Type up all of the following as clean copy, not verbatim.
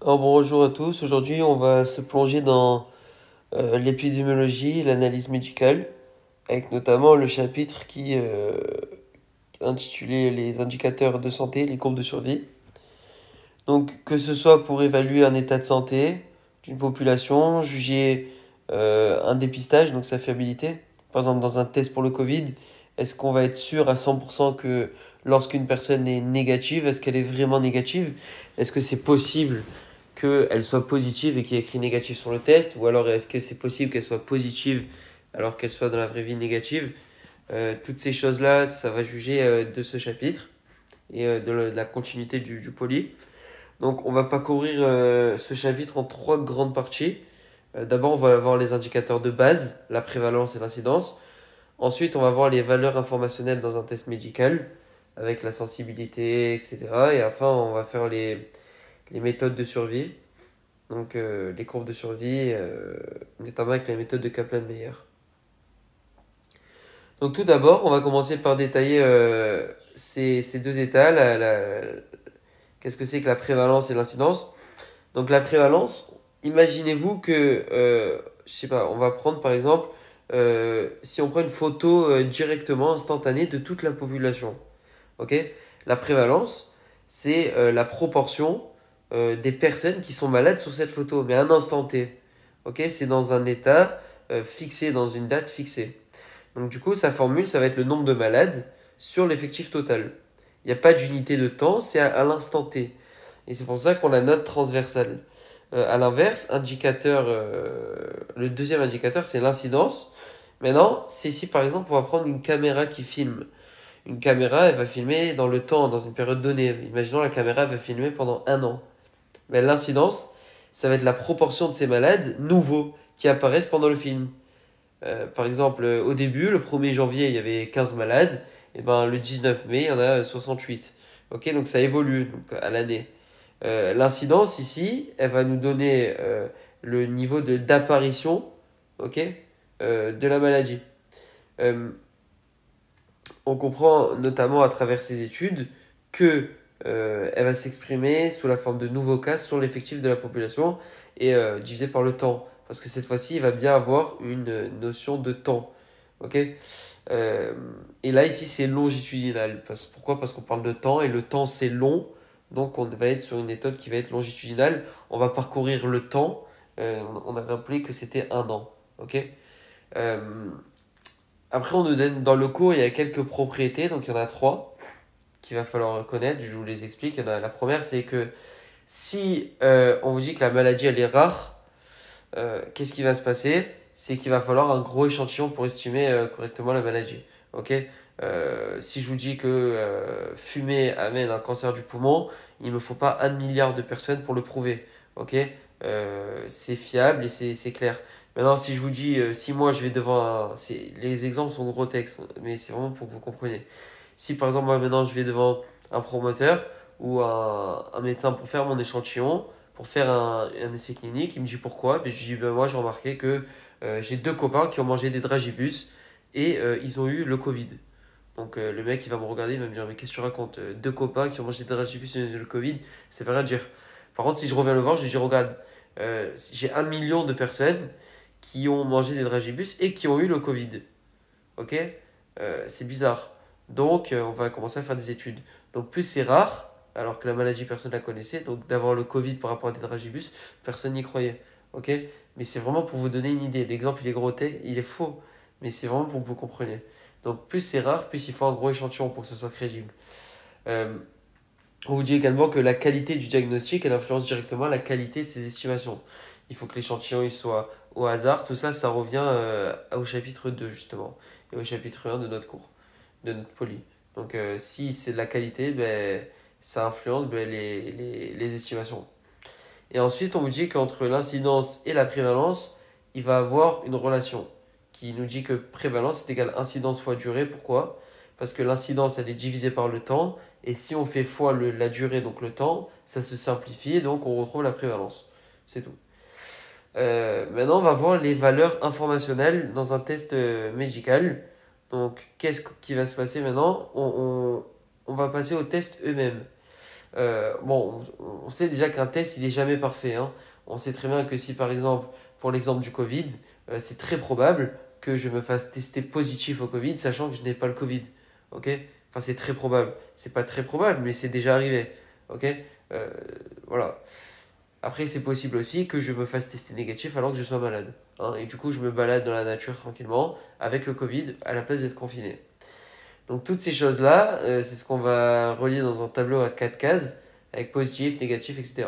Alors bonjour à tous, aujourd'hui on va se plonger dans l'épidémiologie et l'analyse médicale, avec notamment le chapitre qui est intitulé Les indicateurs de santé, les courbes de survie. Donc que ce soit pour évaluer un état de santé d'une population, juger un dépistage, donc sa fiabilité. Par exemple dans un test pour le Covid, est-ce qu'on va être sûr à 100% que lorsqu'une personne est négative, est-ce qu'elle est vraiment négative? Est-ce que c'est possible qu'elle soit positive et qu'il y ait écrit négatif sur le test, ou alors est-ce que c'est possible qu'elle soit positive alors qu'elle soit dans la vraie vie négative. Toutes ces choses-là, ça va juger de ce chapitre et de la continuité du poly. Donc on va parcourir ce chapitre en trois grandes parties. D'abord, on va avoir les indicateurs de base, la prévalence et l'incidence. Ensuite, on va voir les valeurs informationnelles dans un test médical, avec la sensibilité, etc. Et enfin, on va faire les méthodes de survie. Donc les courbes de survie, notamment avec la méthode de Kaplan-Meier. Donc tout d'abord, on va commencer par détailler ces deux états, qu'est-ce que c'est que la prévalence et l'incidence. Donc la prévalence, imaginez-vous que, je sais pas, on va prendre par exemple, si on prend une photo directement instantanée de toute la population, ok? La prévalence, c'est la proportion des personnes qui sont malades sur cette photo, mais à un instant T. Ok, c'est dans un état fixé, dans une date fixée. Donc du coup, sa formule, ça va être le nombre de malades sur l'effectif total. Il n'y a pas d'unité de temps, c'est à l'instant T. Et c'est pour ça qu'on la note transversale. À l'inverse, le deuxième indicateur, c'est l'incidence. Maintenant, c'est si par exemple, on va prendre une caméra qui filme. Une caméra, elle va filmer dans le temps, dans une période donnée. Imaginons la caméra elle va filmer pendant un an. Mais l'incidence, ça va être la proportion de ces malades nouveaux qui apparaissent pendant le film. Par exemple, au début, le 1er janvier, il y avait 15 malades. Et ben, le 19 mai, il y en a 68. Ok, donc ça évolue donc, à l'année. L'incidence ici, elle va nous donner le niveau d'apparition, ok, de la maladie. Euh, on comprend notamment à travers ces études que elle va s'exprimer sous la forme de nouveaux cas sur l'effectif de la population et divisé par le temps. Parce que cette fois-ci, il va bien avoir une notion de temps. Ok. Euh, et là, ici, c'est longitudinal. Pourquoi? Parce qu'on parle de temps et le temps, c'est long. Donc, on va être sur une méthode qui va être longitudinale. On va parcourir le temps. On a rappelé que c'était un an. Ok. Euh, Après, on nous donne dans le cours, il y a quelques propriétés, donc il y en a trois qu'il va falloir connaître. Je vous les explique. La première, c'est que si on vous dit que la maladie elle est rare, qu'est-ce qui va se passer? C'est qu'il va falloir un gros échantillon pour estimer correctement la maladie. Ok. Si je vous dis que fumer amène un cancer du poumon, il ne me faut pas 1 milliard de personnes pour le prouver. Ok. C'est fiable et c'est clair. Maintenant, si je vous dis, si moi je vais devant un. Les exemples sont gros textes, mais c'est vraiment pour que vous compreniez. Si par exemple, moi maintenant je vais devant un promoteur ou un médecin pour faire mon échantillon, pour faire un essai clinique, il me dit pourquoi. Ben, je dis, ben, moi j'ai remarqué que j'ai deux copains qui ont mangé des dragibus et ils ont eu le Covid. Donc le mec il va me regarder, il va me dire, mais qu'est-ce que tu racontes? Deux copains qui ont mangé des dragibus et ont eu le Covid, c'est pas rien de dire. Par contre, si je reviens le voir, je lui dis, regarde, j'ai 1 million de personnes qui ont mangé des dragibus et qui ont eu le Covid. Ok. C'est bizarre. Donc, on va commencer à faire des études. Donc, plus c'est rare, alors que la maladie, personne ne la connaissait. Donc, d'avoir le Covid par rapport à des dragibus, personne n'y croyait. Ok. Mais c'est vraiment pour vous donner une idée. L'exemple, il est gros, il est faux. Mais c'est vraiment pour que vous compreniez. Donc, plus c'est rare, plus il faut un gros échantillon pour que ça soit crédible. Euh, on vous dit également que la qualité du diagnostic, elle influence directement la qualité de ses estimations. Il faut que l'échantillon il soit au hasard. Tout ça, ça revient au chapitre 2 justement, et au chapitre 1 de notre cours, de notre poly. Donc si c'est de la qualité, ben, ça influence ben, les estimations. Et ensuite, on vous dit qu'entre l'incidence et la prévalence, il va avoir une relation qui nous dit que prévalence est égale incidence fois durée. Pourquoi? Parce que l'incidence, elle est divisée par le temps. Et si on fait fois la durée, donc le temps, ça se simplifie. Et donc, on retrouve la prévalence. C'est tout. Maintenant, on va voir les valeurs informationnelles dans un test médical. Donc, qu'est-ce qui va se passer maintenant? On va passer aux tests eux-mêmes. Bon, on sait déjà qu'un test, il n'est jamais parfait, hein. On sait très bien que si, par exemple, pour l'exemple du Covid, c'est très probable que je me fasse tester positif au Covid, sachant que je n'ai pas le Covid. Ok? Enfin, c'est très probable. C'est pas très probable, mais c'est déjà arrivé. Ok? Euh, voilà. Après, c'est possible aussi que je me fasse tester négatif alors que je sois malade, hein. Et du coup, je me balade dans la nature tranquillement avec le Covid à la place d'être confiné. Donc toutes ces choses-là, c'est ce qu'on va relier dans un tableau à 4 cases, avec positif, négatif, etc.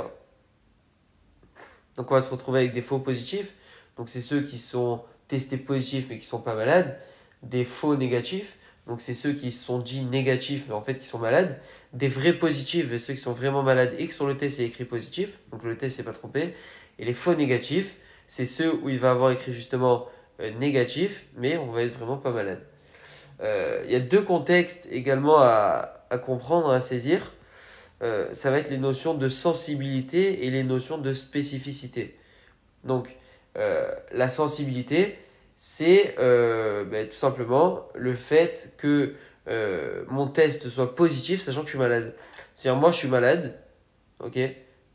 Donc on va se retrouver avec des faux positifs, donc c'est ceux qui sont testés positifs mais qui ne sont pas malades, des faux négatifs, donc c'est ceux qui sont dit négatifs mais en fait qui sont malades, des vrais positifs, ceux qui sont vraiment malades et que sur le test c'est écrit positif, donc le test s'est pas trompé, et les faux négatifs, c'est ceux où il va avoir écrit justement négatif mais on va être vraiment pas malade. Il y a deux contextes également à comprendre, à saisir. Ça va être les notions de sensibilité et les notions de spécificité. Donc, la sensibilité, c'est tout simplement le fait que mon test soit positif, sachant que je suis malade. C'est-à-dire, moi, je suis malade, ok?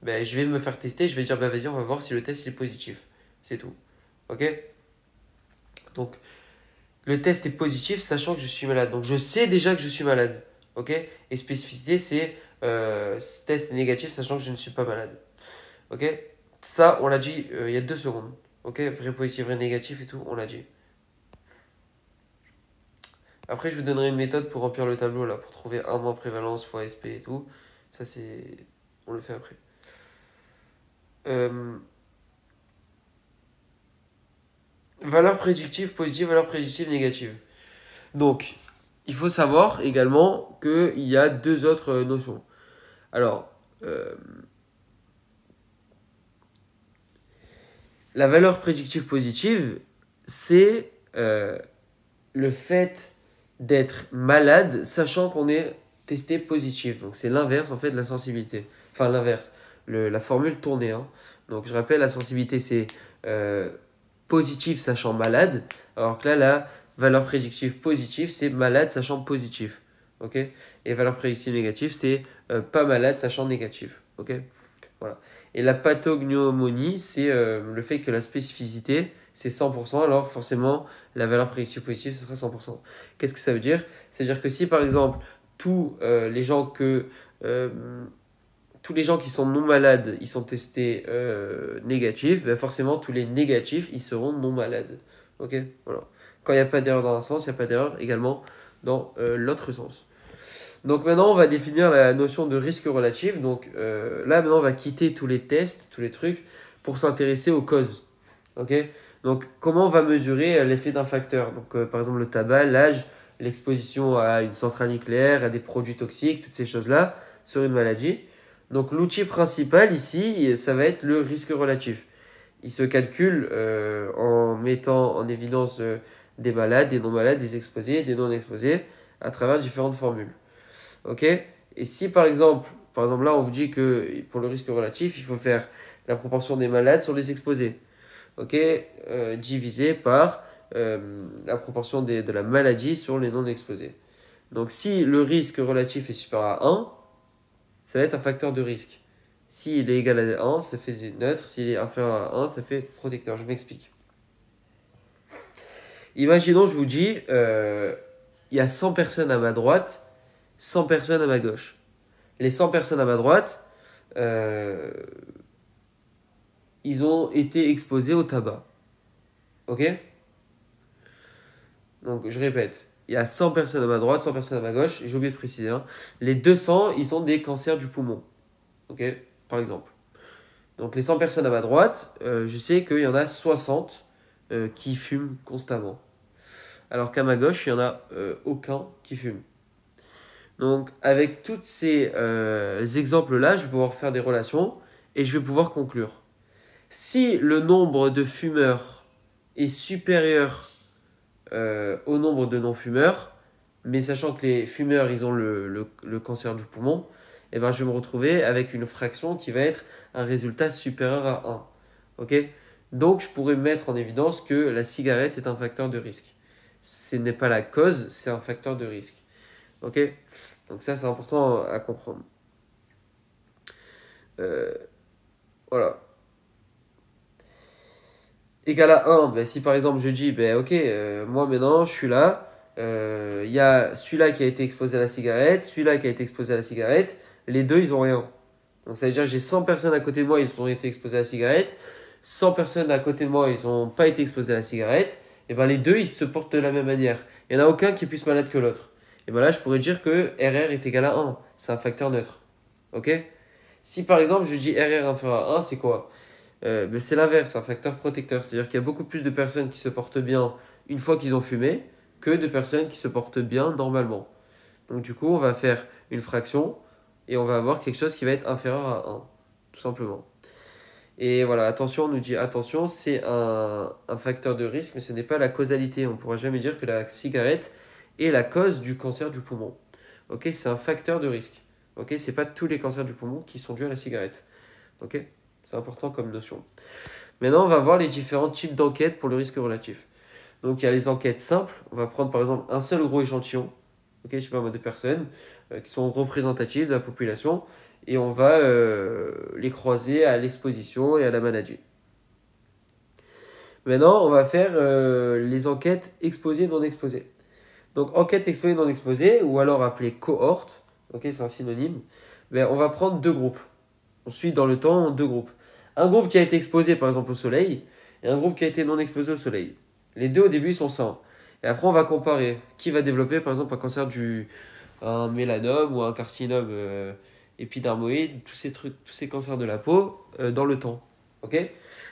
Ben, je vais me faire tester, je vais dire, bah, vas-y, on va voir si le test est positif. C'est tout. Ok? Donc, le test est positif, sachant que je suis malade. Donc, je sais déjà que je suis malade. Ok? Et spécificité, c'est ce test est négatif, sachant que je ne suis pas malade. Ok? Ça, on l'a dit il y a 2 secondes. Ok? Vrai positif, vrai négatif et tout, on l'a dit. Après, je vous donnerai une méthode pour remplir le tableau, là, pour trouver un mois prévalence fois SP et tout. Ça, c'est. On le fait après. Euh, Valeur prédictive positive, valeur prédictive négative. Donc, il faut savoir également qu'il y a deux autres notions. Alors, euh, la valeur prédictive positive, c'est le fait d'être malade sachant qu'on est testé positif. Donc c'est l'inverse en fait de la sensibilité. Enfin l'inverse, la formule tournée, hein. Donc je rappelle, la sensibilité c'est euh, positif sachant malade, alors que là la valeur prédictive positive c'est malade sachant positif. Ok? Et valeur prédictive négative c'est pas malade sachant négatif. Ok? Voilà. Et la pathognomonie, c'est le fait que la spécificité, c'est 100%, alors forcément, la valeur prédictive positive, ce sera 100%. Qu'est-ce que ça veut dire? C'est-à-dire que si, par exemple, tous les gens que... tous les gens qui sont non malades, ils sont testés négatifs, ben forcément, tous les négatifs, ils seront non malades. Ok? Voilà. Quand il n'y a pas d'erreur dans un sens, il n'y a pas d'erreur également dans l'autre sens. Donc maintenant, on va définir la notion de risque relatif. Donc là, maintenant, on va quitter tous les tests, tous les trucs, pour s'intéresser aux causes. Ok? Donc comment on va mesurer l'effet d'un facteur? Donc par exemple le tabac, l'âge, l'exposition à une centrale nucléaire, à des produits toxiques, toutes ces choses-là, sur une maladie. Donc l'outil principal ici, ça va être le risque relatif. Il se calcule en mettant en évidence des malades, des non-malades, des exposés, des non-exposés, à travers différentes formules. Ok? Et si par exemple là on vous dit que pour le risque relatif, il faut faire la proportion des malades sur les exposés. Ok? Divisé par la proportion de la maladie sur les non exposés. Donc si le risque relatif est supérieur à 1, ça va être un facteur de risque. S'il est égal à 1, ça fait neutre. S'il est inférieur à 1, ça fait protecteur. Je m'explique. Imaginons, je vous dis, il y a 100 personnes à ma droite, 100 personnes à ma gauche. Les 100 personnes à ma droite, euh, ils ont été exposés au tabac. Ok? Donc, je répète. Il y a 100 personnes à ma droite, 100 personnes à ma gauche. J'ai oublié de préciser, hein. Les 200, ils ont des cancers du poumon. Ok? Par exemple. Donc, les 100 personnes à ma droite, je sais qu'il y en a 60 qui fument constamment. Alors qu'à ma gauche, il n'y en a aucun qui fume. Donc, avec tous ces exemples-là, je vais pouvoir faire des relations et je vais pouvoir conclure. Si le nombre de fumeurs est supérieur au nombre de non-fumeurs, mais sachant que les fumeurs, ils ont le cancer du poumon, eh ben, je vais me retrouver avec une fraction qui va être un résultat supérieur à 1. Ok? Donc, je pourrais mettre en évidence que la cigarette est un facteur de risque. Ce n'est pas la cause, c'est un facteur de risque. Ok? Donc ça, c'est important à comprendre. Euh, voilà. Égal à 1, ben, si par exemple je dis, ben, ok, moi maintenant je suis là, il y a celui-là qui a été exposé à la cigarette, celui-là qui a été exposé à la cigarette, les deux ils ont rien. Donc ça veut dire que j'ai 100 personnes à côté de moi, ils ont été exposés à la cigarette, 100 personnes à côté de moi, ils n'ont pas été exposés à la cigarette, et ben les deux ils se portent de la même manière. Il n'y en a aucun qui est plus malade que l'autre. Et ben là je pourrais dire que RR est égal à 1, c'est un facteur neutre. Ok? Si par exemple je dis RR inférieur à 1, c'est quoi? Mais c'est l'inverse, un facteur protecteur. C'est-à-dire qu'il y a beaucoup plus de personnes qui se portent bien une fois qu'ils ont fumé que de personnes qui se portent bien normalement. Donc du coup, on va faire une fraction et on va avoir quelque chose qui va être inférieur à 1, tout simplement. Et voilà, attention, on nous dit attention, c'est un facteur de risque, mais ce n'est pas la causalité. On ne pourra jamais dire que la cigarette est la cause du cancer du poumon. Ok, c'est un facteur de risque. Ok, c'est pas tous les cancers du poumon qui sont dus à la cigarette. Ok, c'est important comme notion. Maintenant, on va voir les différents types d'enquêtes pour le risque relatif. Donc, il y a les enquêtes simples. On va prendre par exemple un seul gros échantillon, ok, je sais pas moi, de personnes qui sont représentatives de la population, et on va les croiser à l'exposition et à la maladie. Maintenant, on va faire les enquêtes exposées non exposées. Donc, enquête exposée non exposée, ou alors appelée cohorte, ok, c'est un synonyme, mais on va prendre deux groupes. On suit dans le temps deux groupes. Un groupe qui a été exposé par exemple au soleil et un groupe qui a été non exposé au soleil. Les deux au début ils sont sains. Et après on va comparer qui va développer par exemple un cancer un mélanome ou un carcinome épidermoïde, tous ces trucs, tous ces cancers de la peau dans le temps. Ok?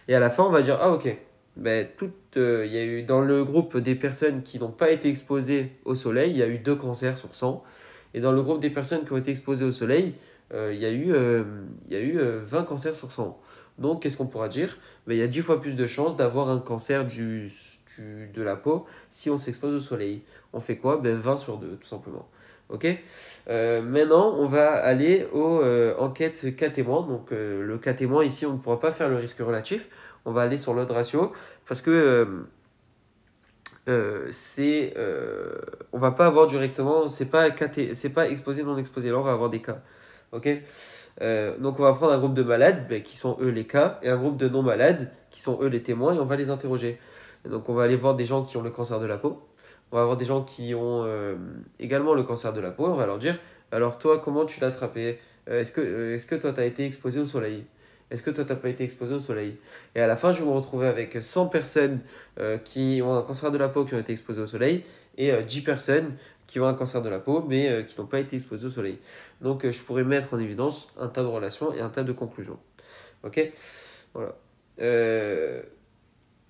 Et à la fin on va dire ah ok. Ben, il y a eu dans le groupe des personnes qui n'ont pas été exposées au soleil, il y a eu 2 cancers sur 100. Et dans le groupe des personnes qui ont été exposées au soleil, il y a eu 20 cancers sur 100. Donc, qu'est-ce qu'on pourra dire? Ben, il y a 10 fois plus de chances d'avoir un cancer de la peau si on s'expose au soleil. On fait quoi? Ben, 20 sur 2, tout simplement. Ok. Maintenant, on va aller aux enquêtes cas témoins. Donc, le cas témoin, ici, on ne pourra pas faire le risque relatif. On va aller sur l'autre ratio parce que on va pas avoir directement, c'est pas exposé non exposé. Là, on va avoir des cas. Ok. Donc, on va prendre un groupe de malades ben, qui sont eux les cas et un groupe de non malades qui sont eux les témoins et on va les interroger. Et donc, on va aller voir des gens qui ont le cancer de la peau. On va avoir des gens qui ont également le cancer de la peau. On va leur dire alors, toi, comment tu l'as attrapé? Est-ce que toi, tu as été exposé au soleil? Est-ce que toi, tu n'as pas été exposé au soleil? Et à la fin, je vais me retrouver avec 100 personnes qui ont un cancer de la peau qui ont été exposées au soleil et 10 personnes qui ont un cancer de la peau mais qui n'ont pas été exposées au soleil. Donc, je pourrais mettre en évidence un tas de relations et un tas de conclusions. Ok? Voilà.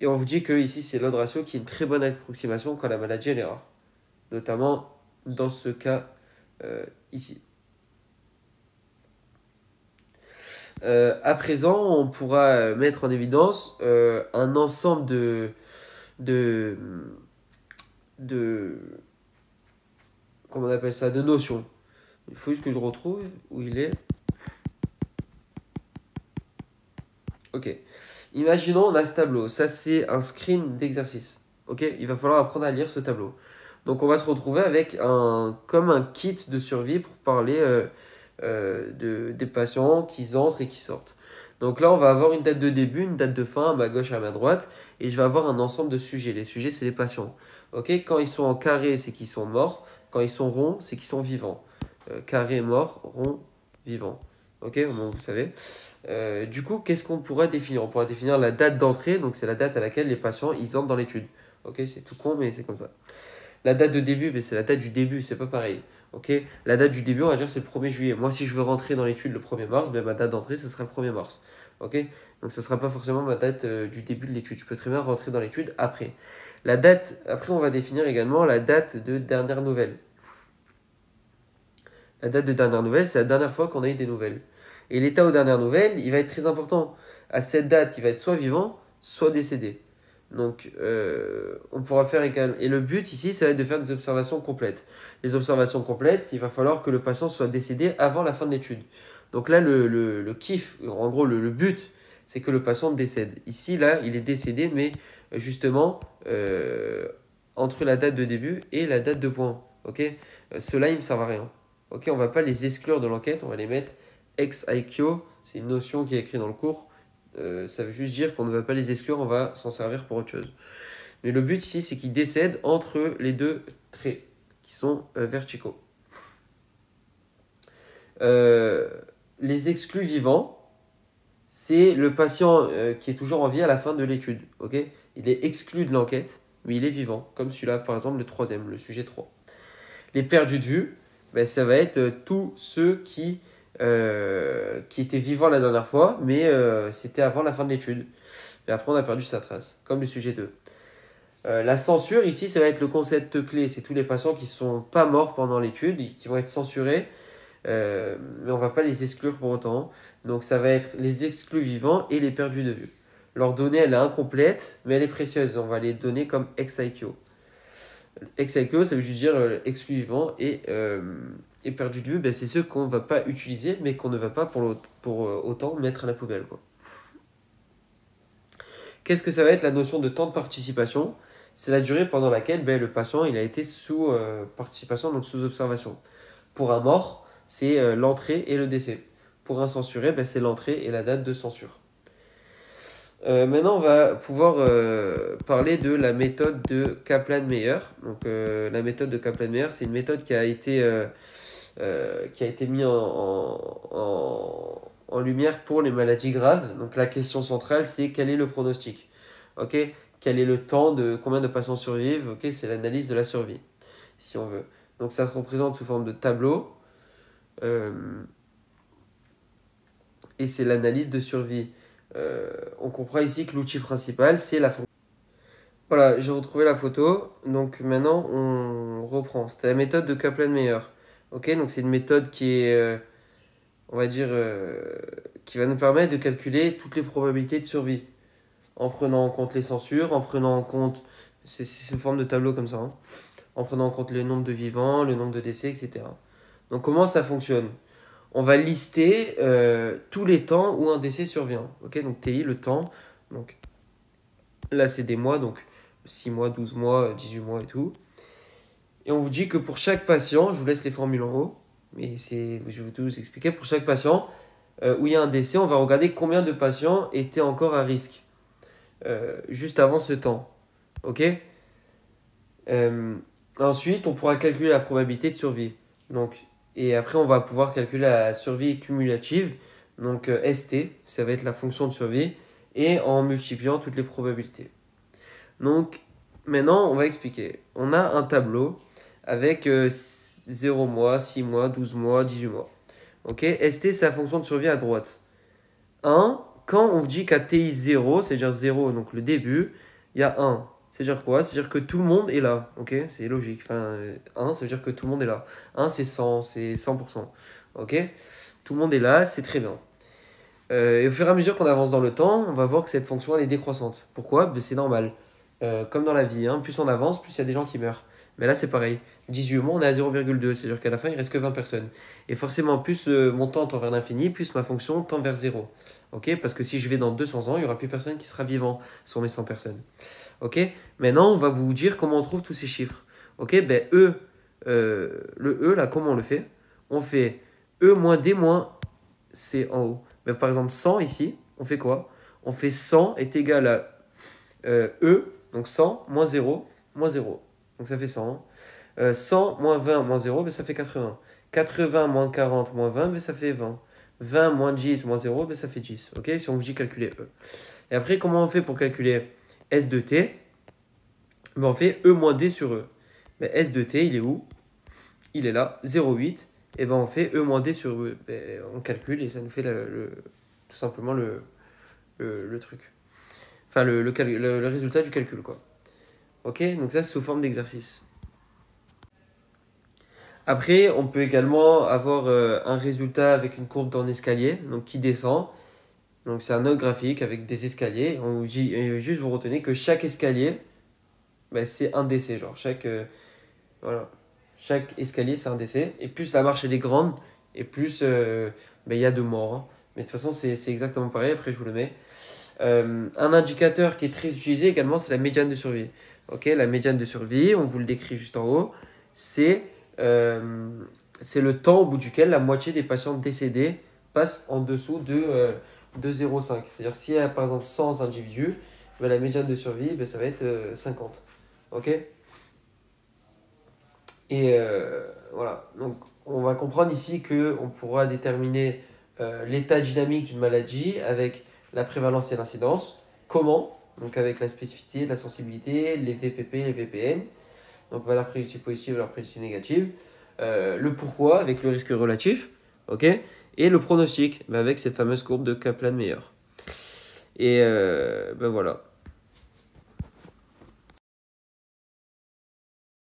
Et on vous dit que ici, c'est l'odd ratio qui est une très bonne approximation quand la maladie elle est rare. Notamment dans ce cas ici. À présent, on pourra mettre en évidence un ensemble de, de, comment on appelle ça, de notions. Il faut juste que je retrouve où il est. Ok. Imaginons, on a ce tableau. Ça, c'est un screen d'exercice. Ok. Il va falloir apprendre à lire ce tableau. Donc, on va se retrouver avec comme un kit de survie pour parler des patients qui entrent et qui sortent. Donc là, on va avoir une date de début, une date de fin à ma gauche et à ma droite, et je vais avoir un ensemble de sujets. Les sujets, c'est les patients. Ok. Quand ils sont en carré, c'est qu'ils sont morts. Quand ils sont ronds, c'est qu'ils sont vivants. Carré, mort, rond, vivant. Ok, bon, vous savez. Du coup, qu'est-ce qu'on pourra définir? On pourra définir la date d'entrée, donc c'est la date à laquelle les patients ils entrent dans l'étude. Ok, c'est tout con, mais c'est comme ça. La date de début, c'est la date du début, c'est pas pareil. Ok, la date du début, on va dire c'est le 1er juillet. Moi, si je veux rentrer dans l'étude le 1er mars, ben, ma date d'entrée, ce sera le 1er mars. Ok, donc ce sera pas forcément ma date du début de l'étude. Je peux très bien rentrer dans l'étude après. La date, après, on va définir également la date de dernière nouvelle. La date de dernière nouvelle, c'est la dernière fois qu'on a eu des nouvelles. Et l'état aux dernières nouvelles, il va être très important. À cette date, il va être soit vivant, soit décédé. Donc, on pourra faire également. Et le but ici, ça va être de faire des observations complètes. Les observations complètes, il va falloir que le patient soit décédé avant la fin de l'étude. Donc là, le kiff, en gros, le but, c'est que le patient décède. Ici, là, il est décédé, mais justement, entre la date de début et la date de point. Ok, ceux-là, ils ne me servent à rien. Ok, on ne va pas les exclure de l'enquête, on va les mettre ex aequo C'est une notion qui est écrite dans le cours. Ça veut juste dire qu'on ne va pas les exclure, on va s'en servir pour autre chose. Mais le but ici, c'est qu'ils décèdent entre les deux traits qui sont verticaux. Les exclus vivants, c'est le patient qui est toujours en vie à la fin de l'étude. Okay, il est exclu de l'enquête, mais il est vivant, comme celui-là, par exemple, le troisième, le sujet 3. Les perdus de vue, ben, ça va être tous ceux qui étaient vivants la dernière fois, mais c'était avant la fin de l'étude. Et après, on a perdu sa trace, comme le sujet 2. La censure, ici, ça va être le concept clé. C'est tous les patients qui ne sont pas morts pendant l'étude, qui vont être censurés, mais on ne va pas les exclure pour autant. Donc, ça va être les exclus vivants et les perdus de vue. Leur donnée, elle est incomplète, mais elle est précieuse. On va les donner comme ex-IQ. Ex-IQ, ça veut juste dire exclu vivant et perdu de vue, ben, c'est ceux qu'on ne va pas utiliser, mais qu'on ne va pas pour autant mettre à la poubelle, quoi. Qu'est-ce que ça va être la notion de temps de participation? C'est la durée pendant laquelle ben, le patient il a été sous participation, donc sous observation. Pour un mort, c'est l'entrée et le décès. Pour un censuré, ben, c'est l'entrée et la date de censure. Maintenant, on va pouvoir parler de la méthode de Kaplan-Meier. Donc, la méthode de Kaplan-Meier, c'est une méthode qui a été mise en lumière pour les maladies graves. Donc, la question centrale, c'est quel est le pronostic? Okay, quel est le temps de combien de patients survivent? Okay, c'est l'analyse de la survie, si on veut. Donc, ça se représente sous forme de tableau. Et c'est l'analyse de survie. On comprend ici que l'outil principal, c'est la fonction. Voilà, j'ai retrouvé la photo. Donc maintenant, on reprend. C'était la méthode de Kaplan-Meier. Ok, donc c'est une méthode qui est, on va dire, qui va nous permettre de calculer toutes les probabilités de survie. En prenant en compte les censures, en prenant en compte, c'est sous forme de tableau comme ça, hein, en prenant en compte le nombre de vivants, le nombre de décès, etc. Donc comment ça fonctionne? On va lister tous les temps où un décès survient. Okay, donc TI, le temps. Donc, là, c'est des mois, donc 6 mois, 12 mois, 18 mois et tout. Et on vous dit que pour chaque patient, je vous laisse les formules en haut, mais je vais tout vous expliquer. Pour chaque patient où il y a un décès, on va regarder combien de patients étaient encore à risque juste avant ce temps. Ok. Ensuite, on pourra calculer la probabilité de survie. Donc, et après, on va pouvoir calculer la survie cumulative. Donc, ST, ça va être la fonction de survie. Et en multipliant toutes les probabilités. Donc, maintenant, on va expliquer. On a un tableau avec 0 mois, 6 mois, 12 mois, 18 mois. Ok, ST, c'est la fonction de survie à droite. 1, quand on dit qu'à TI 0, c'est-à-dire 0, donc le début, il y a 1. C'est-à-dire quoi? C'est-à-dire que tout le monde est là, ok? C'est logique. Enfin, 1, ça veut dire que tout le monde est là. 1, c'est 100, c'est 100%. Ok? Tout le monde est là, c'est très bien. Et au fur et à mesure qu'on avance dans le temps, on va voir que cette fonction, elle est décroissante. Pourquoi? Ben, c'est normal. Comme dans la vie, hein, plus on avance, plus il y a des gens qui meurent. Mais là, c'est pareil. 18 mois, on est à 0,2, c'est-à-dire qu'à la fin, il ne reste que 20 personnes. Et forcément, plus mon temps tend vers l'infini, plus ma fonction tend vers 0. Okay, parce que si je vais dans 200 ans, il n'y aura plus personne qui sera vivant sur mes 100 personnes. Okay, maintenant, on va vous dire comment on trouve tous ces chiffres. Okay, ben, le E, là, comment on le fait? On fait E moins D moins C en haut. Ben, par exemple, 100 ici, on fait quoi? On fait 100 est égal à E, donc 100 moins 0, moins 0. Donc ça fait 100. 100 moins 20 moins 0, ben, ça fait 80. 80 moins 40 moins 20, ben, ça fait 20. 20 moins 10 moins 0, ben, ça fait 10. Okay, si on vous dit calculer E. Et après, comment on fait pour calculer S de T? Ben, on fait E moins D sur E. Ben, S de T, il est où? Il est là, 0,8. Et ben on fait E moins D sur E. Ben, on calcule et ça nous fait tout simplement le truc. Enfin, le résultat du calcul, quoi. Ok, donc ça, c'est sous forme d'exercice. Après, on peut également avoir un résultat avec une courbe en escalier, donc qui descend. Donc c'est un autre graphique avec des escaliers. On vous dit, juste vous retenez que chaque escalier, ben, c'est un décès. Genre voilà. Chaque escalier, c'est un décès. Et plus la marche elle est grande, et plus ben, y a de morts, hein. Mais de toute façon, c'est exactement pareil. Après, je vous le mets. Un indicateur qui est très utilisé également, c'est la médiane de survie. Okay, la médiane de survie, on vous le décrit juste en haut, c'est le temps au bout duquel la moitié des patients décédés passe en dessous de 0,5. C'est-à-dire s'il y a par exemple 100 individus, ben, la médiane de survie, ben, ça va être 50. Ok? Et voilà. Donc on va comprendre ici qu'on pourra déterminer l'état dynamique d'une maladie avec la prévalence et l'incidence. Comment? Donc avec la spécificité, la sensibilité, les VPP, les VPN. Donc valeur prédictive positive, valeur prédictive négative. Le pourquoi avec le risque relatif. Ok? Et le pronostic avec cette fameuse courbe de Kaplan-Meier. Et ben voilà.